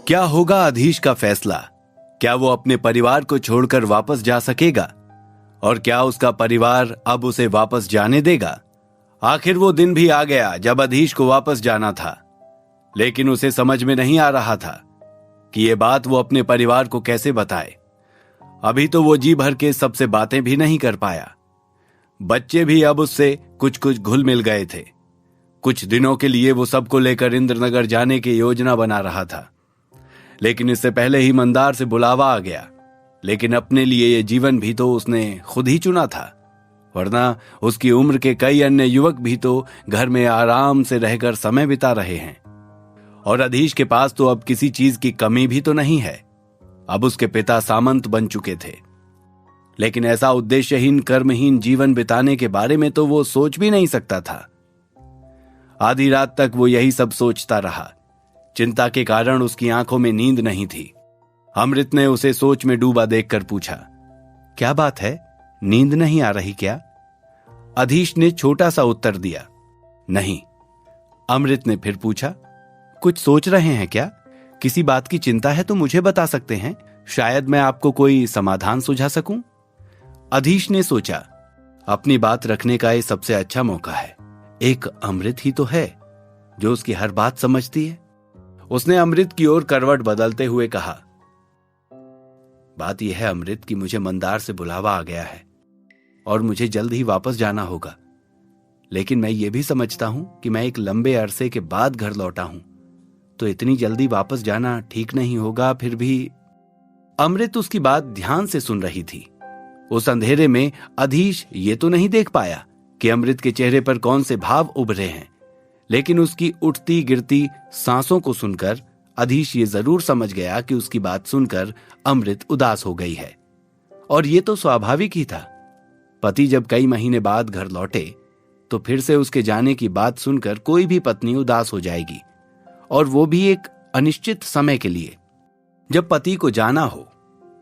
क्या होगा अधीश का फैसला? क्या वो अपने परिवार को छोड़कर वापस जा सकेगा? और क्या उसका परिवार अब उसे वापस जाने देगा? आखिर वो दिन भी आ गया जब अधीश को वापस जाना था, लेकिन उसे समझ में नहीं आ रहा था कि ये बात वो अपने परिवार को कैसे बताए। अभी तो वो जी भर के सबसे बातें भी नहीं कर पाया। बच्चे भी अब उससे कुछ कुछ घुल मिल गए थे। कुछ दिनों के लिए वो सबको लेकर इंद्रनगर जाने की योजना बना रहा था, लेकिन इससे पहले ही मंदार से बुलावा आ गया। लेकिन अपने लिए ये जीवन भी तो उसने खुद ही चुना था, वरना उसकी उम्र के कई अन्य युवक भी तो घर में आराम से रहकर समय बिता रहे हैं। और अधीश के पास तो अब किसी चीज की कमी भी तो नहीं है। अब उसके पिता सामंत बन चुके थे, लेकिन ऐसा उद्देश्यहीन कर्महीन जीवन बिताने के बारे में तो वो सोच भी नहीं सकता था। आधी रात तक वो यही सब सोचता रहा। चिंता के कारण उसकी आंखों में नींद नहीं थी। अमृत ने उसे सोच में डूबा देखकर पूछा, क्या बात है, नींद नहीं आ रही क्या? अधीश ने छोटा सा उत्तर दिया, नहीं। अमृत ने फिर पूछा, कुछ सोच रहे हैं क्या? किसी बात की चिंता है तो मुझे बता सकते हैं, शायद मैं आपको कोई समाधान सुझा सकूं। अधीश ने सोचा, अपनी बात रखने का ये सबसे अच्छा मौका है। एक अमृत ही तो है जो उसकी हर बात समझती है। उसने अमृत की ओर करवट बदलते हुए कहा, बात यह है अमृत कि मुझे मंदार से बुलावा आ गया है और मुझे जल्द ही वापस जाना होगा। लेकिन मैं ये भी समझता हूं कि मैं एक लंबे अरसे के बाद घर लौटा हूं, तो इतनी जल्दी वापस जाना ठीक नहीं होगा। फिर भी अमृत उसकी बात ध्यान से सुन रही थी। उस अंधेरे में अधीश ये तो नहीं देख पाया कि अमृत के चेहरे पर कौन से भाव उभरे हैं, लेकिन उसकी उठती गिरती सांसों को सुनकर अधीश ये जरूर समझ गया कि उसकी बात सुनकर अमृत उदास हो गई है। और ये तो स्वाभाविक ही था। पति जब कई महीने बाद घर लौटे तो फिर से उसके जाने की बात सुनकर कोई भी पत्नी उदास हो जाएगी, और वो भी एक अनिश्चित समय के लिए। जब पति को जाना हो,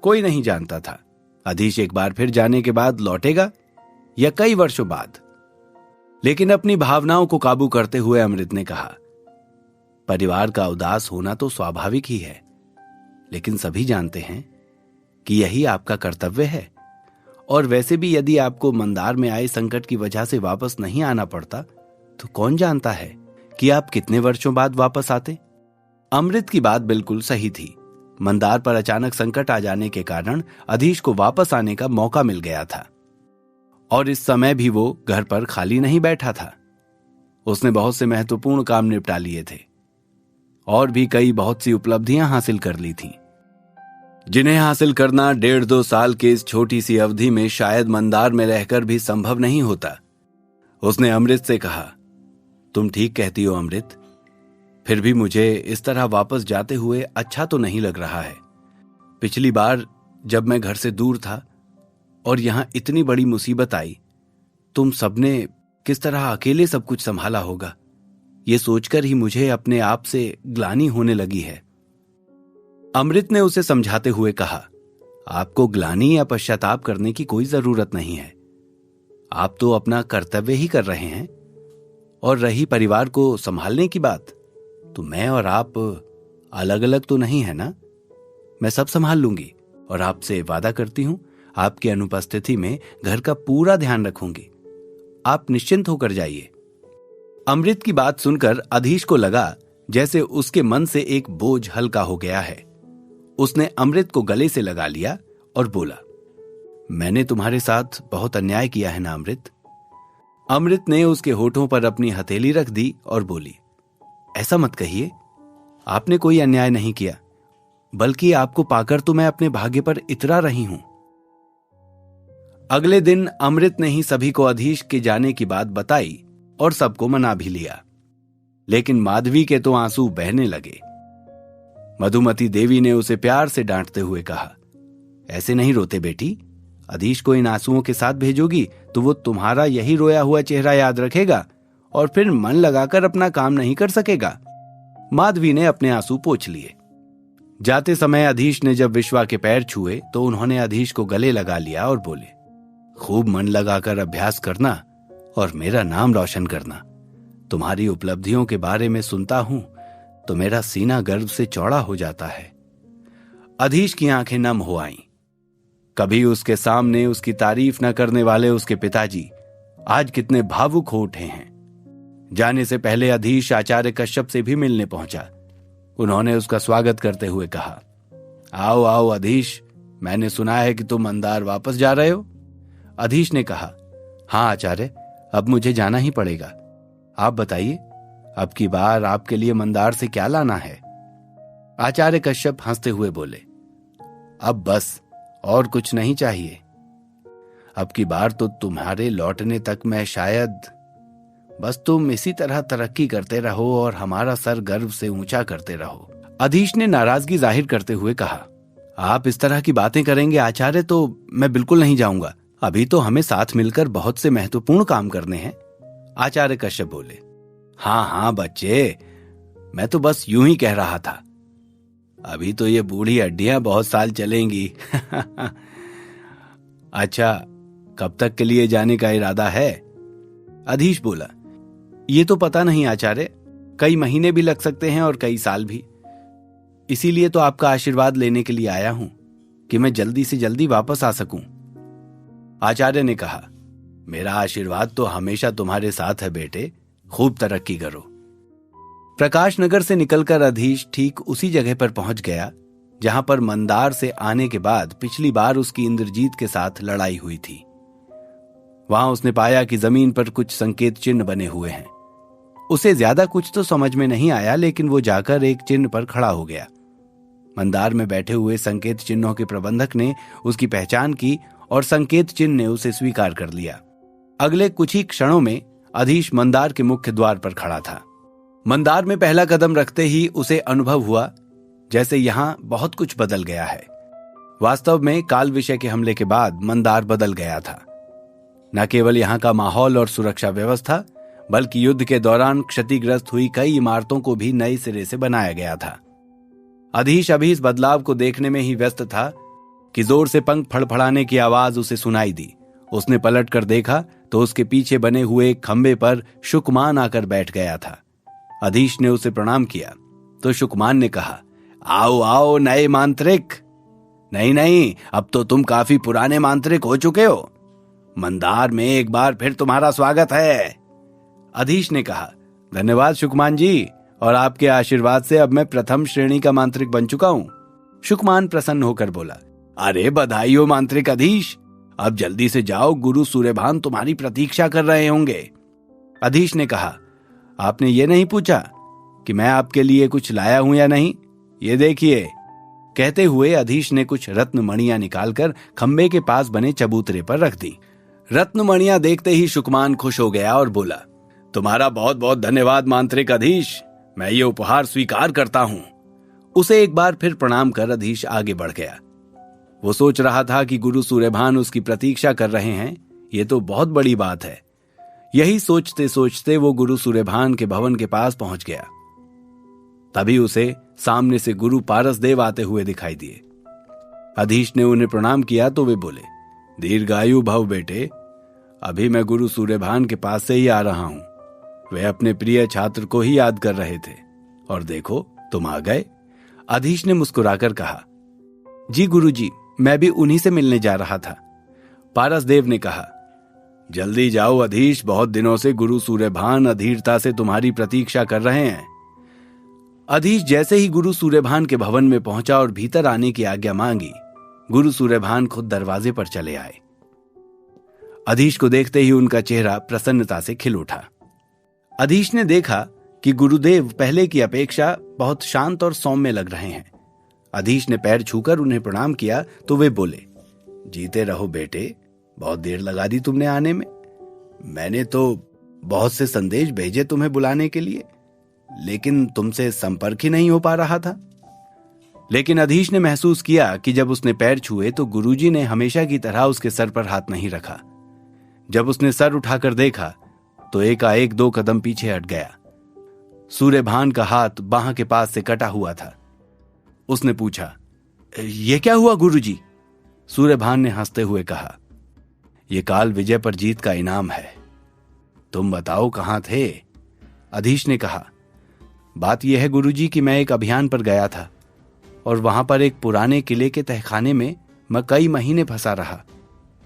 कोई नहीं जानता था अधीश एक बार फिर जाने के बाद लौटेगा या कई वर्षों बाद। लेकिन अपनी भावनाओं को काबू करते हुए अमृत ने कहा, परिवार का उदास होना तो स्वाभाविक ही है, लेकिन सभी जानते हैं कि यही आपका कर्तव्य है। और वैसे भी यदि आपको मंदार में आए संकट की वजह से वापस नहीं आना पड़ता तो कौन जानता है कि आप कितने वर्षों बाद वापस आते। अमृत की बात बिल्कुल सही थी। मंदार पर अचानक संकट आ जाने के कारण अधीश को वापस आने का मौका मिल गया था, और इस समय भी वो घर पर खाली नहीं बैठा था। उसने बहुत से महत्वपूर्ण काम निपटा लिए थे और भी कई बहुत सी उपलब्धियां हासिल कर ली थीं, जिन्हें हासिल करना 1.5-2 साल की इस छोटी सी अवधि में शायद मंदार में रहकर भी संभव नहीं होता। उसने अमृत से कहा, तुम ठीक कहती हो अमृत, फिर भी मुझे इस तरह वापस जाते हुए अच्छा तो नहीं लग रहा है। पिछली बार जब मैं घर से दूर था और यहां इतनी बड़ी मुसीबत आई, तुम सबने किस तरह अकेले सब कुछ संभाला होगा, ये सोचकर ही मुझे अपने आप से ग्लानि होने लगी है। अमृत ने उसे समझाते हुए कहा, आपको ग्लानि या पश्चाताप करने की कोई जरूरत नहीं है। आप तो अपना कर्तव्य ही कर रहे हैं। और रही परिवार को संभालने की बात, तो मैं और आप अलग अलग तो नहीं है ना। मैं सब संभाल लूंगी और आपसे वादा करती हूं आपकी अनुपस्थिति में घर का पूरा ध्यान रखूंगी। आप निश्चिंत होकर जाइए। अमृत की बात सुनकर अधीश को लगा जैसे उसके मन से एक बोझ हल्का हो गया है। उसने अमृत को गले से लगा लिया और बोला, मैंने तुम्हारे साथ बहुत अन्याय किया है ना अमृत। अमृत ने उसके होठों पर अपनी हथेली रख दी और बोली, ऐसा मत कहिए, आपने कोई अन्याय नहीं किया, बल्कि आपको पाकर तो मैं अपने भाग्य पर इतरा रही हूं। अगले दिन अमृत ने ही सभी को अधीश के जाने की बात बताई और सबको मना भी लिया, लेकिन माधवी के तो आंसू बहने लगे। मधुमती देवी ने उसे प्यार से डांटते हुए कहा, ऐसे नहीं रोते बेटी, अधीश को इन आंसुओं के साथ भेजोगी तो वो तुम्हारा यही रोया हुआ चेहरा याद रखेगा और फिर मन लगाकर अपना काम नहीं कर सकेगा। माधवी ने अपने आंसू पोंछ लिए। जाते समय अधीश ने जब विश्वा के पैर छुए तो उन्होंने अधीश को गले लगा लिया और बोले, खूब मन लगाकर अभ्यास करना और मेरा नाम रोशन करना। तुम्हारी उपलब्धियों के बारे में सुनता हूं तो मेरा सीना गर्व से चौड़ा हो जाता है। अधीश की आंखें नम हो आईं। कभी उसके सामने उसकी तारीफ न करने वाले उसके पिताजी आज कितने भावुक हो उठे हैं। जाने से पहले अधीश आचार्य कश्यप से भी मिलने पहुंचा। उन्होंने उसका स्वागत करते हुए कहा, आओ आओ अधीश, मैंने सुना है कि तुम मंदार वापस जा रहे हो। अधीश ने कहा, हाँ आचार्य, अब मुझे जाना ही पड़ेगा। आप बताइए, अब की बार आपके लिए मंदार से क्या लाना है? आचार्य कश्यप हंसते हुए बोले, अब बस और कुछ नहीं चाहिए। अब की बार तो तुम्हारे लौटने तक मैं शायद, बस तुम इसी तरह तरक्की करते रहो और हमारा सर गर्व से ऊंचा करते रहो। अधीश ने नाराजगी जाहिर करते हुए कहा, आप इस तरह की बातें करेंगे आचार्य तो मैं बिल्कुल नहीं जाऊंगा। अभी तो हमें साथ मिलकर बहुत से महत्वपूर्ण काम करने हैं। आचार्य कश्यप बोले, हाँ हाँ बच्चे, मैं तो बस यूं ही कह रहा था। अभी तो ये बूढ़ी हड्डियां बहुत साल चलेंगी। अच्छा, कब तक के लिए जाने का इरादा है? अधीश बोला, ये तो पता नहीं आचार्य, कई महीने भी लग सकते हैं और कई साल भी। इसीलिए तो आपका आशीर्वाद लेने के लिए आया हूं कि मैं जल्दी से जल्दी वापस आ सकूं। आचार्य ने कहा, मेरा आशीर्वाद तो हमेशा तुम्हारे साथ है बेटे, खूब तरक्की करो। प्रकाश नगर से निकलकर अधीश ठीक उसी जगह पर पहुंच गया जहां पर मंदार से आने के बाद पिछली बार उसकी इंद्रजीत के साथ लड़ाई हुई थी। वहां उसने पाया कि जमीन पर कुछ संकेत चिन्ह बने हुए हैं। उसे ज्यादा कुछ तो समझ में नहीं आया, लेकिन वो जाकर एक चिन्ह पर खड़ा हो गया। मंदार में बैठे हुए संकेत चिन्हों के प्रबंधक ने उसकी पहचान की और संकेत चिन्ह ने उसे स्वीकार कर लिया। अगले कुछ ही क्षणों में अधीश मंदार के मुख्य द्वार पर खड़ा था। मंदार में पहला कदम रखते ही उसे अनुभव हुआ जैसे यहां बहुत कुछ बदल गया है। वास्तव में काल विषय के हमले के बाद मंदार बदल गया था। न केवल यहां का माहौल और सुरक्षा व्यवस्था, बल्कि युद्ध के दौरान क्षतिग्रस्त हुई कई इमारतों को भी नए सिरे से बनाया गया था। अधीश अभी इस बदलाव को देखने में ही व्यस्त था कि जोर से पंख फड़फड़ाने की आवाज उसे सुनाई दी। उसने पलट कर देखा तो उसके पीछे बने हुए एक खंबे पर शुकमान आकर बैठ गया था। अधीश ने उसे प्रणाम किया तो शुकमान ने कहा, आओ आओ नए मांत्रिक। नहीं नहीं, अब तो तुम काफी पुराने मांत्रिक हो चुके हो। मंदार में एक बार फिर तुम्हारा स्वागत है। अधीश ने कहा, धन्यवाद शुकमान जी, और आपके आशीर्वाद से अब मैं प्रथम श्रेणी का मांत्रिक बन चुका हूं। शुकमान प्रसन्न होकर बोला, अरे बधाई हो मांत्रिक अधीश, अब जल्दी से जाओ, गुरु सूर्यभान तुम्हारी प्रतीक्षा कर रहे होंगे। अधीश ने कहा, आपने ये नहीं पूछा कि मैं आपके लिए कुछ लाया हूं या नहीं? ये देखिए। कहते हुए अधीश ने कुछ रत्न मणियां निकालकर खंबे के पास बने चबूतरे पर रख दी। रत्न मणियां देखते ही शुकमान खुश हो गया और बोला, तुम्हारा बहुत बहुत धन्यवाद मांत्रिक अधीश, मैं ये उपहार स्वीकार करता हूं। उसे एक बार फिर प्रणाम कर अधीश आगे बढ़ गया। वो सोच रहा था कि गुरु सूर्यभान उसकी प्रतीक्षा कर रहे हैं, ये तो बहुत बड़ी बात है। यही सोचते सोचते वो गुरु सूर्यभान के भवन के पास पहुंच गया। तभी उसे सामने से गुरु पारसदेव आते हुए दिखाई दिए। अधीश ने उन्हें प्रणाम किया तो वे बोले, दीर्घायु भव बेटे, अभी मैं गुरु सूर्यभान के पास से ही आ रहा हूं। वे अपने प्रिय छात्र को ही याद कर रहे थे और देखो तुम आ गए। अधीश ने मुस्कुराकर कहा, जी गुरुजी, मैं भी उन्हीं से मिलने जा रहा था। पारसदेव ने कहा, जल्दी जाओ अधीश, बहुत दिनों से गुरु सूर्यभान अधीरता से तुम्हारी प्रतीक्षा कर रहे हैं। अधीश जैसे ही गुरु सूर्यभान के भवन में पहुंचा और भीतर आने की आज्ञा मांगी, गुरु सूर्यभान खुद दरवाजे पर चले आए। अधीश को देखते ही उनका चेहरा प्रसन्नता से खिल उठा। अधीश ने देखा कि गुरुदेव पहले की अपेक्षा बहुत शांत और सौम्य लग रहे हैं। अधीश ने पैर छूकर उन्हें प्रणाम किया तो वे बोले, जीते रहो बेटे, बहुत देर लगा दी तुमने आने में। मैंने तो बहुत से संदेश भेजे तुम्हें बुलाने के लिए, लेकिन तुमसे संपर्क ही नहीं हो पा रहा था। लेकिन अधीश ने महसूस किया कि जब उसने पैर छुए तो गुरुजी ने हमेशा की तरह उसके सर पर हाथ नहीं रखा। जब उसने सर उठाकर देखा तो एकाएक 2 कदम पीछे हट गया। सूर्यभान का हाथ बाह के पास से कटा हुआ था। उसने पूछा, यह क्या हुआ गुरुजी? सूर्यभान ने हंसते हुए कहा, यह काल विजय पर जीत का इनाम है। तुम बताओ कहां थे? अधीश ने कहा, बात यह है गुरुजी कि मैं एक अभियान पर गया था और वहां पर एक पुराने किले के तहखाने में मैं कई महीने फंसा रहा।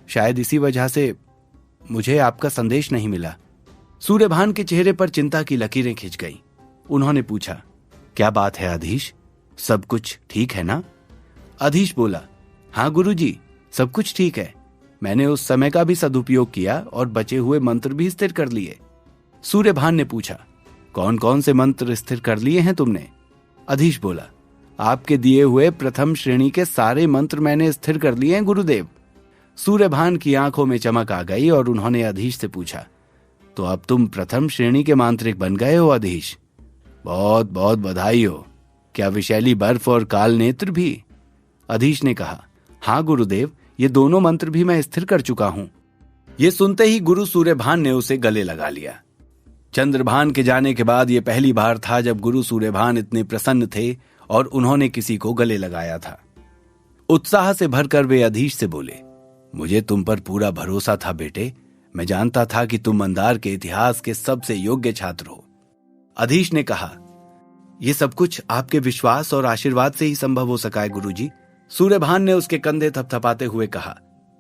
शायद इसी वजह से मुझे आपका संदेश नहीं मिला। सूर्यभान के चेहरे पर चिंता की लकीरें खिंच गईं। उन्होंने पूछा, क्या बात है अधीश, सब कुछ ठीक है ना? अधीश बोला, हाँ गुरुजी, सब कुछ ठीक है। मैंने उस समय का भी सदुपयोग किया और बचे हुए मंत्र भी स्थिर कर लिए। सूर्यभान ने पूछा, कौन कौन से मंत्र स्थिर कर लिए हैं तुमने? अधीश बोला, आपके दिए हुए प्रथम श्रेणी के सारे मंत्र मैंने स्थिर कर लिए हैं गुरुदेव। सूर्यभान की आंखों में चमक आ गई और उन्होंने अधीश से पूछा, तो अब तुम प्रथम श्रेणी के मांत्रिक बन गए हो अधीश? बहुत बहुत बधाई हो। क्या विशैली बर्फ और काल नेत्र भी? अधीश ने कहा, हाँ गुरुदेव, ये दोनों मंत्र भी मैं स्थिर कर चुका हूं। ये सुनते ही गुरु सूर्यभान ने उसे गले लगा लिया। चंद्रभान के जाने के बाद यह पहली बार था जब गुरु सूर्यभान इतने प्रसन्न थे और उन्होंने किसी को गले लगाया था। उत्साह से भरकर वे अधीश से बोले, मुझे तुम पर पूरा भरोसा था बेटे। मैं जानता था कि तुम मंदार के इतिहास के सबसे योग्य छात्र हो। अधीश ने कहा, यह सब कुछ आपके विश्वास और आशीर्वाद से ही संभव हो सका है गुरुजी। सूर्यभान ने उसके कंधे थपथपाते हुए कहा,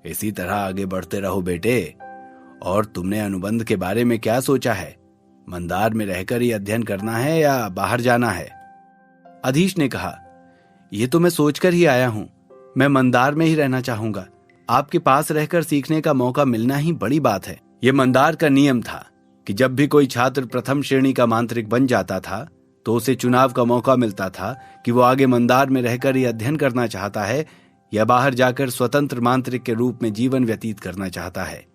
इसी तरह आगे बढ़ते रहो बेटे। और तुमने अनुबंध के बारे में क्या सोचा है? मंदार में रहकर ही अध्ययन करना है या बाहर जाना है? अधीश ने कहा, यह तो मैं सोचकर ही आया हूं। मैं मंदार में ही रहना चाहूंगा। आपके पास रहकर सीखने का मौका मिलना ही बड़ी बात है। यह मंदार का नियम था कि जब भी कोई छात्र प्रथम श्रेणी का मांत्रिक बन जाता था तो उसे चुनाव का मौका मिलता था कि वो आगे मंदार में रहकर ही अध्ययन करना चाहता है या बाहर जाकर स्वतंत्र मांत्रिक के रूप में जीवन व्यतीत करना चाहता है।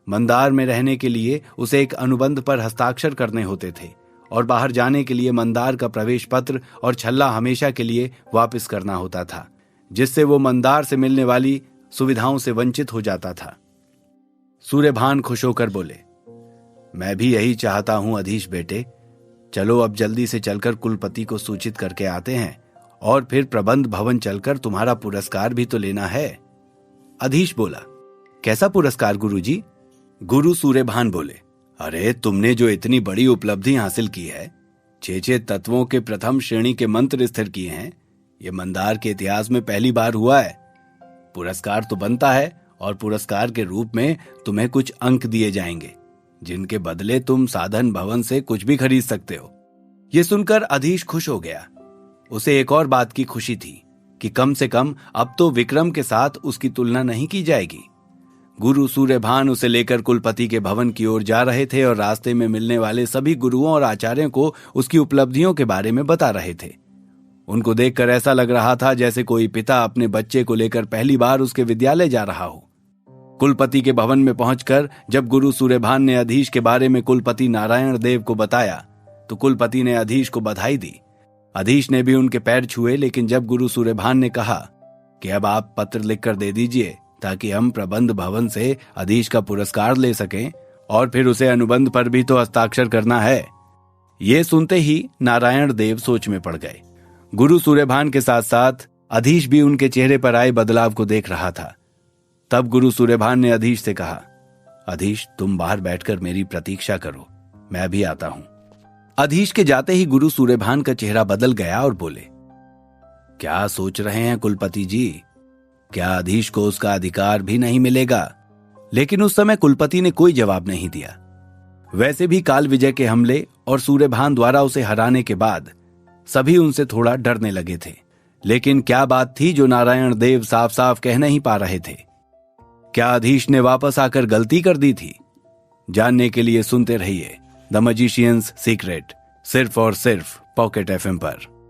मंदार में रहने के लिए उसे एक अनुबंध पर हस्ताक्षर करने होते थे और बाहर जाने के लिए मंदार का प्रवेश पत्र और छल्ला हमेशा के लिए वापस करना होता था, जिससे वो मंदार से मिलने वाली सुविधाओं से वंचित हो जाता था। सूर्यभान खुश होकर बोले, मैं भी यही चाहता हूं अधीश बेटे। चलो अब जल्दी से चलकर कुलपति को सूचित करके आते हैं और फिर प्रबंध भवन चलकर तुम्हारा पुरस्कार भी तो लेना है। अधीश बोला, कैसा पुरस्कार गुरुजी? गुरु सूर्यभान बोले, अरे तुमने जो इतनी बड़ी उपलब्धि हासिल की है, 6 तत्वों के प्रथम श्रेणी के मंत्र स्थिर किए हैं, ये मंदार के इतिहास में पहली बार हुआ है। पुरस्कार तो बनता है और पुरस्कार के रूप में तुम्हें कुछ अंक दिए जाएंगे, जिनके बदले तुम साधन भवन से कुछ भी खरीद सकते हो। यह सुनकर अधीश खुश हो गया। उसे एक और बात की खुशी थी कि कम से कम अब तो विक्रम के साथ उसकी तुलना नहीं की जाएगी। गुरु सूर्यभान उसे लेकर कुलपति के भवन की ओर जा रहे थे और रास्ते में मिलने वाले सभी गुरुओं और आचार्यों को उसकी उपलब्धियों के बारे में बता रहे थे। उनको देखकर ऐसा लग रहा था जैसे कोई पिता अपने बच्चे को लेकर पहली बार उसके विद्यालय जा रहा हो। कुलपति के भवन में पहुंचकर जब गुरु सूर्यभान ने अधीश के बारे में कुलपति नारायण देव को बताया तो कुलपति ने अधीश को बधाई दी। अधीश ने भी उनके पैर छुए, लेकिन जब गुरु सूर्यभान ने कहा कि अब आप पत्र लिखकर दे दीजिए ताकि हम प्रबंध भवन से अधीश का पुरस्कार ले सकें और फिर उसे अनुबंध पर भी तो हस्ताक्षर करना है, ये सुनते ही नारायण देव सोच में पड़ गए। गुरु सूर्यभान के साथ साथ अधीश भी उनके चेहरे पर आए बदलाव को देख रहा था। तब गुरु सूर्यभान ने अधीश से कहा, अधीश तुम बाहर बैठकर मेरी प्रतीक्षा करो, मैं भी आता हूं। अधीश के जाते ही गुरु सूर्यभान का चेहरा बदल गया और बोले, क्या सोच रहे हैं कुलपति जी? क्या अधीश को उसका अधिकार भी नहीं मिलेगा? लेकिन उस समय कुलपति ने कोई जवाब नहीं दिया। वैसे भी काल विजय के हमले और सूर्यभान द्वारा उसे हराने के बाद सभी उनसे थोड़ा डरने लगे थे। लेकिन क्या बात थी जो नारायण देव साफ साफ कह नहीं पा रहे थे? क्या अधीश ने वापस आकर गलती कर दी थी? जानने के लिए सुनते रहिए द मैजिशियंस सीक्रेट, सिर्फ और सिर्फ पॉकेट FM पर।